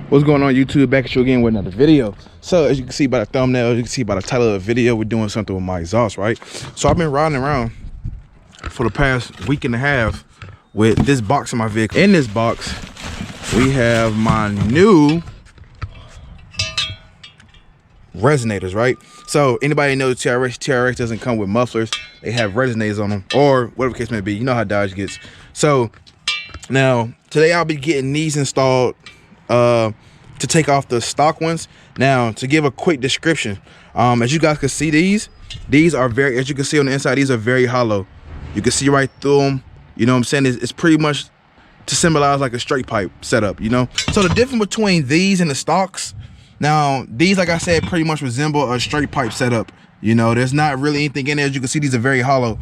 What's going on, YouTube? Back at you again with another video. So as you can see by the thumbnail, you can see by the title of the video, we're doing something with my exhaust, right? So I've been riding around for the past week and a half with this box in my vehicle. In this box, we have my new resonators, right? So anybody knows TRX doesn't come with mufflers. They have resonators on them, or whatever the case may be. You know how Dodge gets. So now today I'll be getting these installed to take off the stock ones. Now, to give a quick description, as you guys can see, these are very, as you can see on the inside, these are very hollow. You can see right through them. You know what I'm saying? It's pretty much to symbolize like a straight pipe setup, you know? So the difference between these and the stocks, now these, like I said, pretty much resemble a straight pipe setup. You know, there's not really anything in there. As you can see, these are very hollow.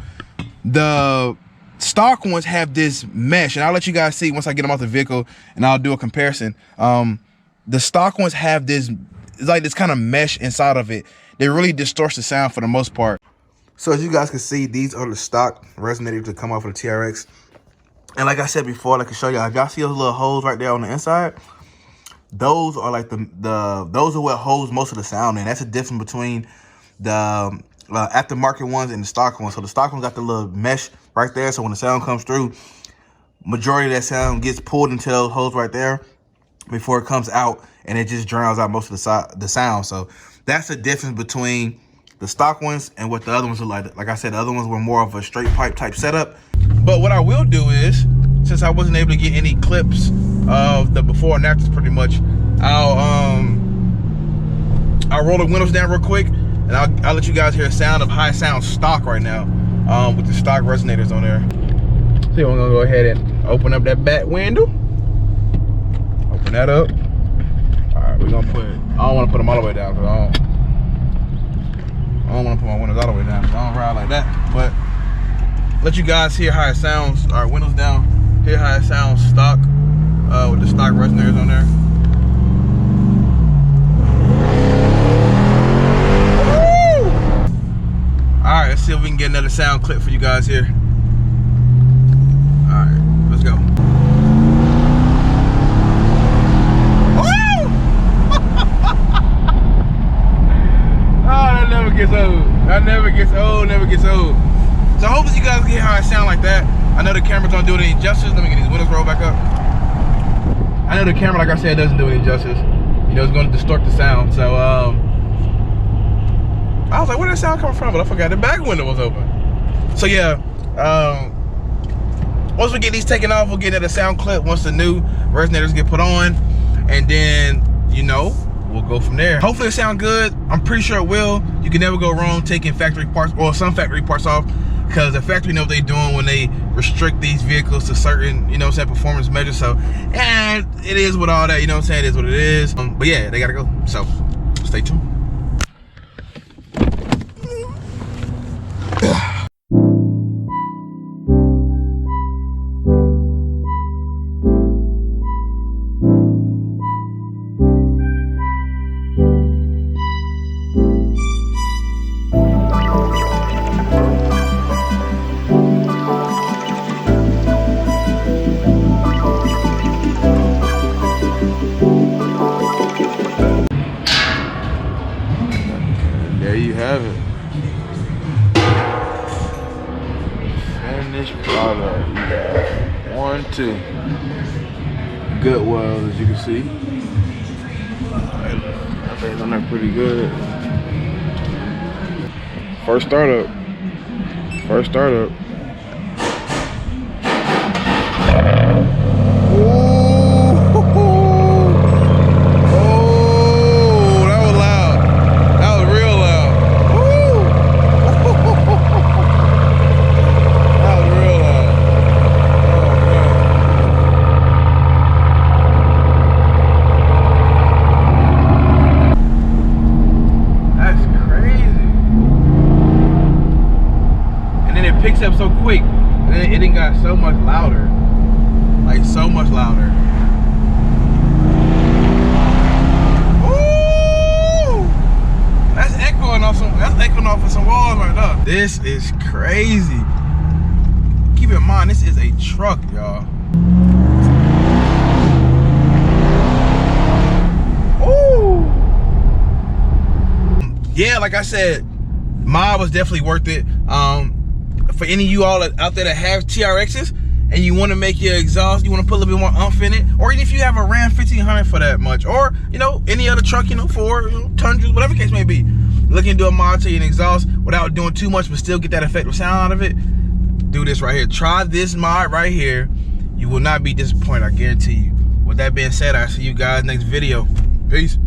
The stock ones have this mesh, and I'll let you guys see once I get them off the vehicle and I'll do a comparison. The stock ones have this, it's like this kind of mesh inside of it. They really distorts the sound for the most part. So as you guys can see, these are the stock resonators that come off of the TRX. And like I said before, like I can show y'all, if y'all see those little holes right there on the inside, those are like those are what holds most of the sound in. That's the difference between the aftermarket ones and the stock ones. So the stock ones got the little mesh right there, so when the sound comes through, majority of that sound gets pulled into those holes right there before it comes out, and it just drowns out most of the sound. So that's the difference between the stock ones and what the other ones are like. Like I said, the other ones were more of a straight pipe type setup. But what I will do is, since I wasn't able to get any clips of the before and afters pretty much, I'll roll the windows down real quick, and I'll let you guys hear a sound of high sound stock right now, with the stock resonators on there. So we're gonna go ahead and open up that back window. Open that up. All right, we're gonna put, I don't wanna put them all the way down, because I don't wanna put my windows all the way down, because I don't ride like that. But let you guys hear how it sounds. All right, windows down, hear how it sounds stock, with the stock resonators on there. All right, let's see if we can get another sound clip for you guys here. All right, let's go. Oh, that never gets old. That never gets old, never gets old. So hopefully you guys get how I sound like that. I know the camera don't do it any justice. Let me get these windows rolled back up. I know the camera, like I said, doesn't do any justice. You know, it's gonna distort the sound. So I was like, where did that sound come from? But I forgot the back window was open. So yeah, once we get these taken off, we'll get at a sound clip once the new resonators get put on. And then, you know, we'll go from there. Hopefully it sounds good. I'm pretty sure it will. You can never go wrong taking factory parts, or some factory parts off, because the factory know what they're doing when they restrict these vehicles to certain, you know what I'm saying, performance measures. So, and it is with all that, you know what I'm saying, it is what it is. But yeah, they gotta go. So, stay tuned. There you have it. Finished product. You got 1, 2. Good wells, as you can see. That thing's on there pretty good. First startup. First startup. Picks up so quick, and then it got so much louder, like so much louder. Ooh, that's echoing off of some walls right there. This is crazy. Keep in mind, this is a truck, y'all. yeah, like I said, mod was definitely worth it. For any of you all out there that have TRXs and you want to make your exhaust, you want to put a little bit more umph in it, or even if you have a Ram 1500 for that much, or you know, any other truck, you know, Ford, you know, Tundras, whatever the case may be, looking to do a mod to your exhaust without doing too much but still get that effective sound out of it, do this right here. Try this mod right here. You will not be disappointed, I guarantee you. With that being said, I'll see you guys next video. Peace.